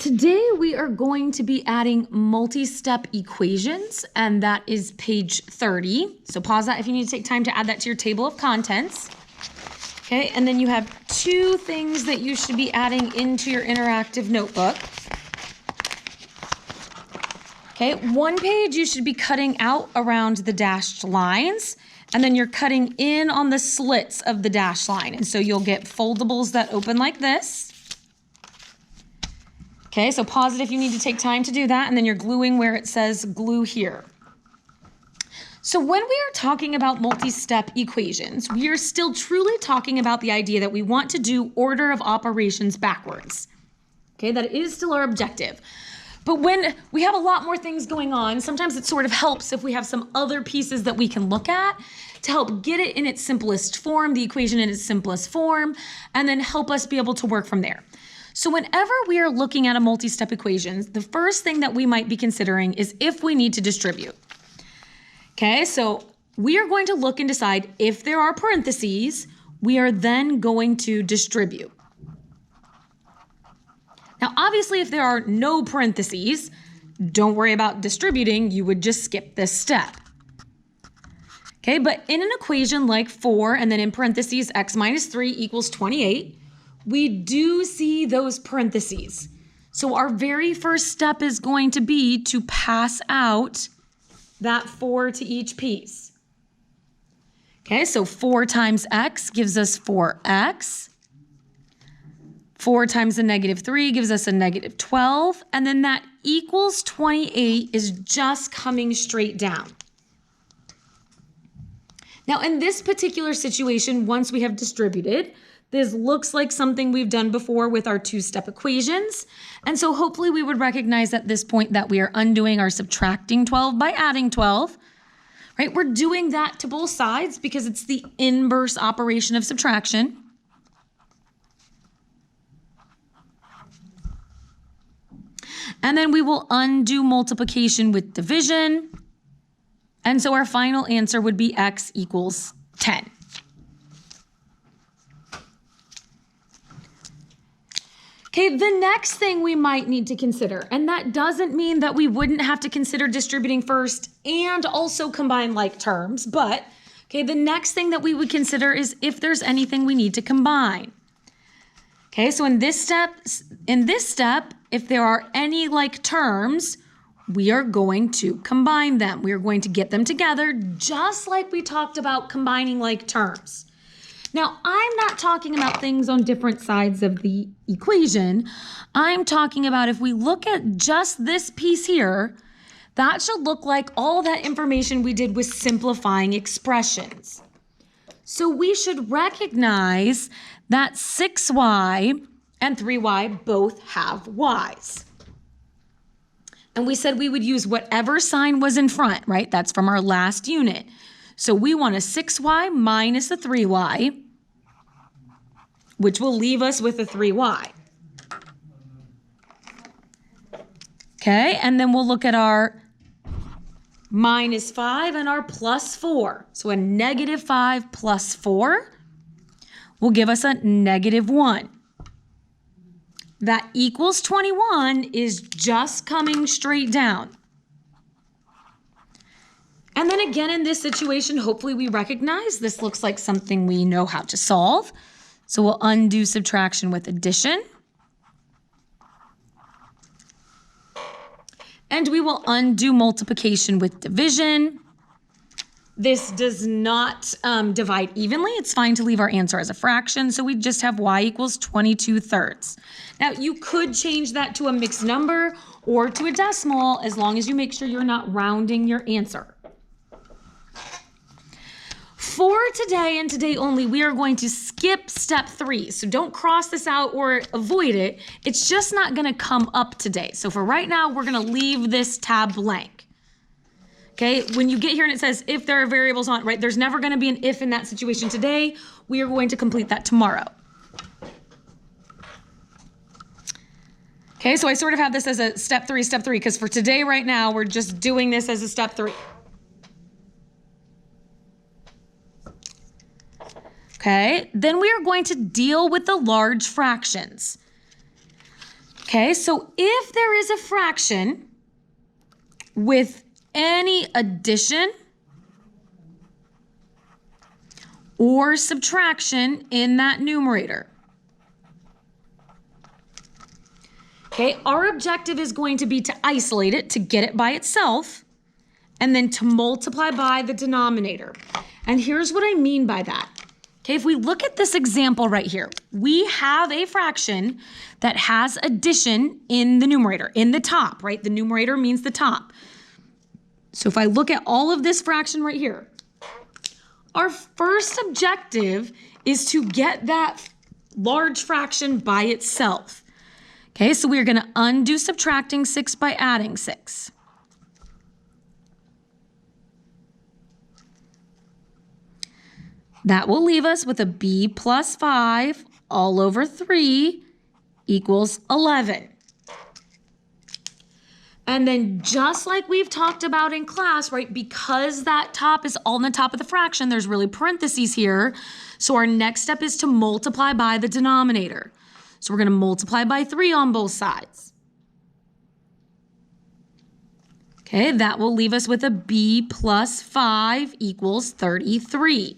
Today we are going to be adding multi-step equations, and that is page 30. So pause that if you need to take time to add that to your table of contents. Okay, and then you have two things that you should be adding into your interactive notebook. Okay, one page you should be cutting out around the dashed lines, and then you're cutting in on the slits of the dashed line. And so you'll get foldables that open like this. Okay, so pause it if you need to take time to do that, and then you're gluing where it says glue here. So when we are talking about multi-step equations, we are still truly talking about the idea that we want to do order of operations backwards. Okay, that is still our objective. But when we have a lot more things going on, sometimes it sort of helps if we have some other pieces that we can look at to help get it in its simplest form, the equation in its simplest form, and then help us be able to work from there. So whenever we are looking at a multi-step equation, the first thing that we might be considering is if we need to distribute. Okay, so we are going to look and decide if there are parentheses, we are then going to distribute. Now, obviously, if there are no parentheses, don't worry about distributing, you would just skip this step. Okay, but in an equation like 4 and then in parentheses x minus 3 equals 28, we do see those parentheses. So our very first step is going to be to pass out that 4 to each piece. Okay, so 4 times x gives us 4x. 4 times a negative 3 gives us a negative 12. And then that equals 28 is just coming straight down. Now, in this particular situation, once we have distributed, this looks like something we've done before with our two-step equations. And so hopefully we would recognize at this point that we are undoing our subtracting 12 by adding 12. Right? We're doing that to both sides because it's the inverse operation of subtraction. And then we will undo multiplication with division. And so our final answer would be x equals 10. Okay, the next thing we might need to consider, and that doesn't mean that we wouldn't have to consider distributing first and also combine like terms, but okay, the next thing that we would consider is if there's anything we need to combine. Okay, so in this step, if there are any like terms, we are going to combine them. We are going to get them together just like we talked about combining like terms. Now, I'm not talking about things on different sides of the equation. I'm talking about if we look at just this piece here, that should look like all that information we did with simplifying expressions. So we should recognize that 6y and 3y both have y's. And we said we would use whatever sign was in front, right? That's from our last unit. So we want a 6y minus a 3y, which will leave us with a 3y. Okay, and then we'll look at our minus 5 and our plus 4. So a negative 5 plus 4 will give us a negative 1. That equals 21 is just coming straight down. And then again, in this situation, hopefully we recognize this looks like something we know how to solve. So we'll undo subtraction with addition. And we will undo multiplication with division. This does not divide evenly. It's fine to leave our answer as a fraction. So we just have y equals 22/3. Now you could change that to a mixed number or to a decimal as long as you make sure you're not rounding your answer. For today and today only, we are going to skip step 3. So don't cross this out or avoid it. It's just not going to come up today. So for right now, we're going to leave this tab blank. Okay, when you get here and it says if there are variables on, right, there's never going to be an if in that situation today. We are going to complete that tomorrow. Okay, so I sort of have this as a step 3, because for today right now, we're just doing this as a step 3. Okay, then we are going to deal with the large fractions. Okay, so if there is a fraction with any addition or subtraction in that numerator, okay, our objective is going to be to isolate it, to get it by itself, and then to multiply by the denominator. And here's what I mean by that. Okay, if we look at this example right here, we have a fraction that has addition in the numerator, in the top, right? The numerator means the top. So if I look at all of this fraction right here, our first objective is to get that large fraction by itself. Okay, so we're going to undo subtracting 6 by adding 6. That will leave us with a b plus 5 all over 3 equals 11. And then just like we've talked about in class, right, because that top is all on the top of the fraction, there's really parentheses here. So our next step is to multiply by the denominator. So we're going to multiply by 3 on both sides. Okay, that will leave us with a b plus 5 equals 33.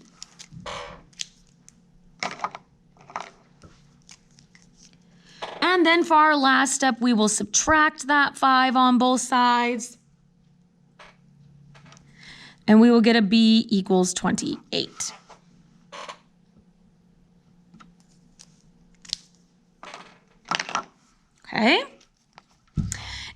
And then for our last step, we will subtract that 5 on both sides. And we will get a b equals 28. Okay?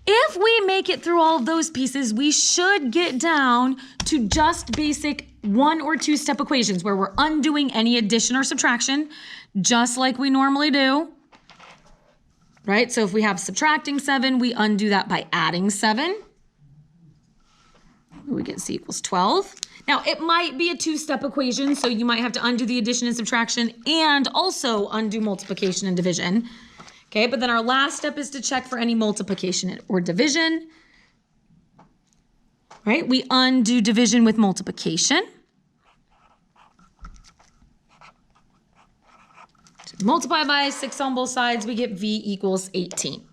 If we make it through all of those pieces, we should get down to just basic 1 or 2 step equations where we're undoing any addition or subtraction, just like we normally do. Right? So if we have subtracting 7, we undo that by adding 7. We get c equals 12. Now, it might be a 2-step equation, so you might have to undo the addition and subtraction and also undo multiplication and division. Okay, but then our last step is to check for any multiplication or division. Right? We undo division with multiplication. Multiply by 6 on both sides, we get v equals 18.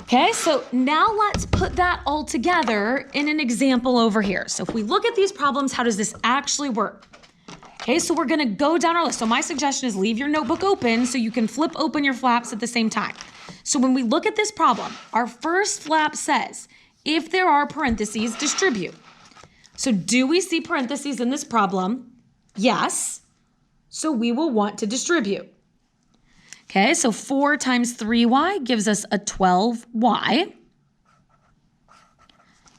Okay, so now let's put that all together in an example over here. So if we look at these problems, how does this actually work? Okay, so we're gonna go down our list. So my suggestion is leave your notebook open so you can flip open your flaps at the same time. So when we look at this problem, our first flap says, if there are parentheses, distribute. So do we see parentheses in this problem? Yes. So we will want to distribute. Okay, so 4 times 3y gives us a 12y.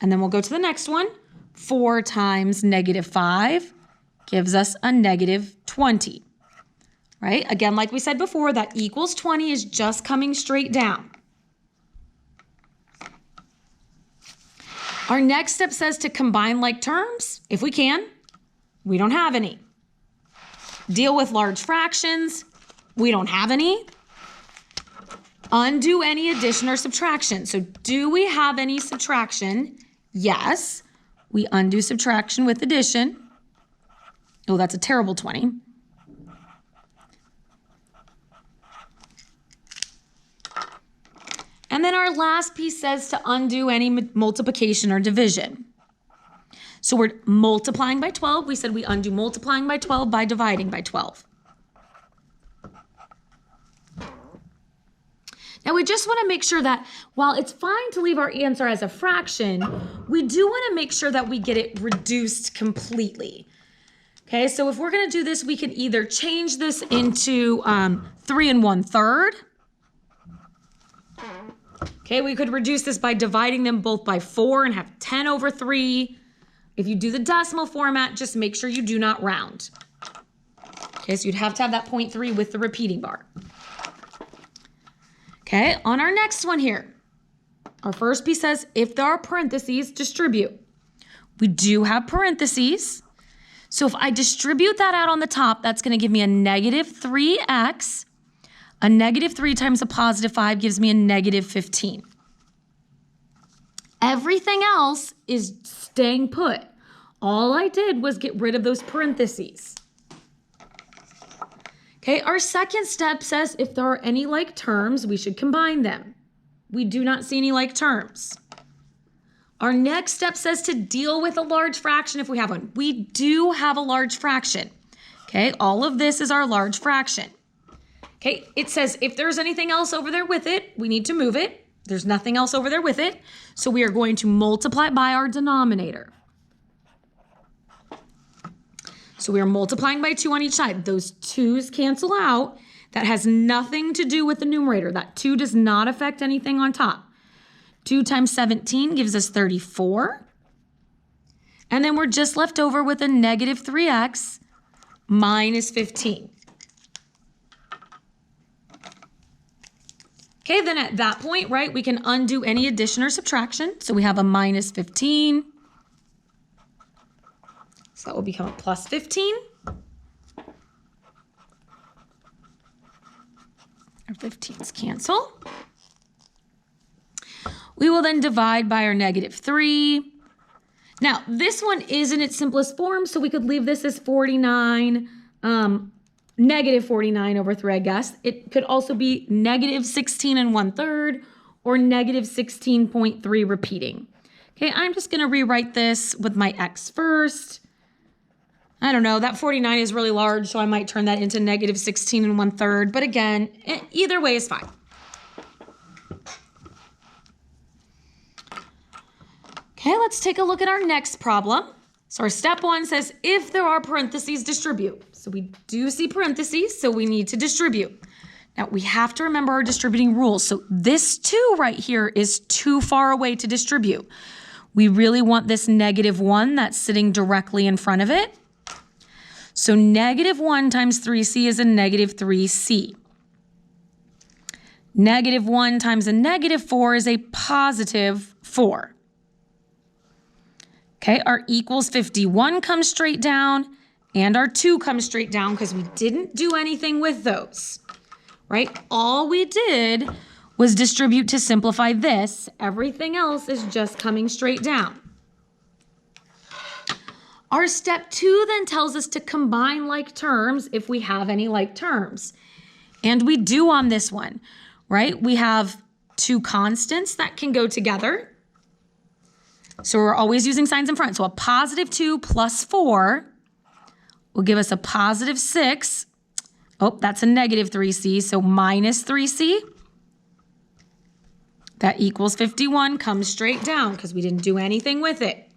And then we'll go to the next one. 4 times negative 5 gives us a negative 20. Right? Again, like we said before, that equals 20 is just coming straight down. Our next step says to combine like terms, if we can. We don't have any. Deal with large fractions. We don't have any. Undo any addition or subtraction. So do we have any subtraction? Yes. We undo subtraction with addition. Oh, that's a terrible 20. And then our last piece says to undo any multiplication or division. So we're multiplying by 12. We said we undo multiplying by 12 by dividing by 12. Now we just want to make sure that while it's fine to leave our answer as a fraction, we do want to make sure that we get it reduced completely. Okay, so if we're going to do this, we can either change this into 3 1/3. Okay, we could reduce this by dividing them both by 4 and have 10 over 3. If you do the decimal format, just make sure you do not round. Okay, so you'd have to have that 0.3 with the repeating bar. Okay, on our next one here, our first piece says, if there are parentheses, distribute. We do have parentheses. So if I distribute that out on the top, that's going to give me a negative 3x. A negative 3 times a positive 5 gives me a negative 15. Everything else is staying put. All I did was get rid of those parentheses. Okay, our second step says if there are any like terms, we should combine them. We do not see any like terms. Our next step says to deal with a large fraction if we have one. We do have a large fraction. Okay, all of this is our large fraction. Okay, it says if there's anything else over there with it, we need to move it. There's nothing else over there with it, so we are going to multiply by our denominator. So we are multiplying by 2 on each side. Those 2's cancel out. That has nothing to do with the numerator. That 2 does not affect anything on top. 2 times 17 gives us 34. And then we're just left over with a negative 3x minus 15. Okay, then at that point, right, we can undo any addition or subtraction. So we have a minus 15. So that will become a plus 15. Our 15's cancel. We will then divide by our negative 3. Now, this one is in its simplest form, so we could leave this as 49, negative 49 over 3, I guess. It could also be negative 16 1/3 or negative 16.3 repeating. Okay, I'm just going to rewrite this with my x first. I don't know, that 49 is really large, so I might turn that into negative 16 1/3. But again, either way is fine. Okay, let's take a look at our next problem. So our step 1 says if there are parentheses, distribute. So we do see parentheses, so we need to distribute. Now we have to remember our distributing rules. So this 2 right here is too far away to distribute. We really want this negative 1 that's sitting directly in front of it. So negative 1 times 3c is a negative 3c. Negative 1 times a negative 4 is a positive 4. Okay, our equals 51 comes straight down, and our 2 comes straight down because we didn't do anything with those, right? All we did was distribute to simplify this. Everything else is just coming straight down. Our step 2 then tells us to combine like terms if we have any like terms. And we do on this one, right? We have 2 constants that can go together. So we're always using signs in front. So a positive 2 plus 4 will give us a positive 6. Oh, that's a negative 3c, so minus 3c. That equals 51, comes straight down because we didn't do anything with it.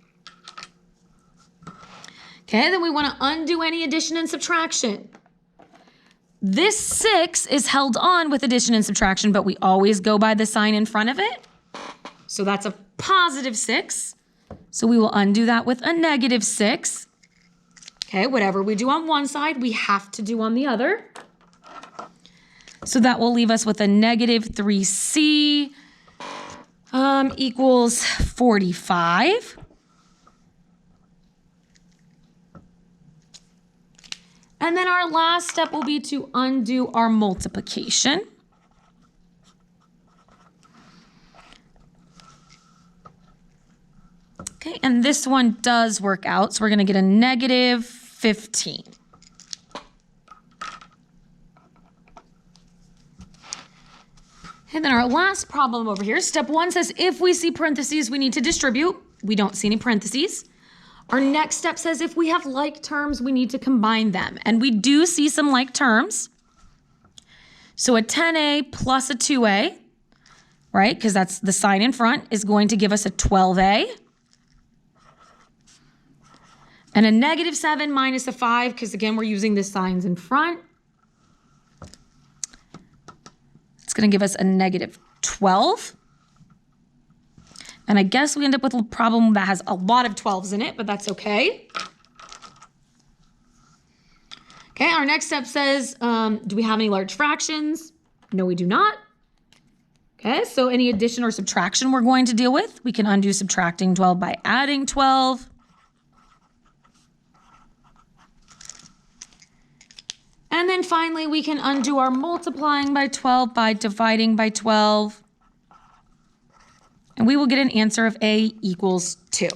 Okay, then we want to undo any addition and subtraction. This 6 is held on with addition and subtraction, but we always go by the sign in front of it. So that's a positive 6. So we will undo that with a negative 6. Okay, whatever we do on one side, we have to do on the other. So that will leave us with a negative 3c equals 45. And then our last step will be to undo our multiplication. Okay, and this one does work out, so we're going to get a negative 15. And then our last problem over here, step 1 says if we see parentheses, we need to distribute. We don't see any parentheses. Our next step says if we have like terms, we need to combine them. And we do see some like terms. So a 10a plus a 2a, right, because that's the sign in front, is going to give us a 12a. And a negative 7 minus a 5, because again, we're using the signs in front. It's going to give us a negative 12. And I guess we end up with a problem that has a lot of 12s in it, but that's okay. Okay, our next step says, do we have any large fractions? No, we do not. Okay, so any addition or subtraction we're going to deal with. We can undo subtracting 12 by adding 12. And then finally, we can undo our multiplying by 12 by dividing by 12. And we will get an answer of a equals 2.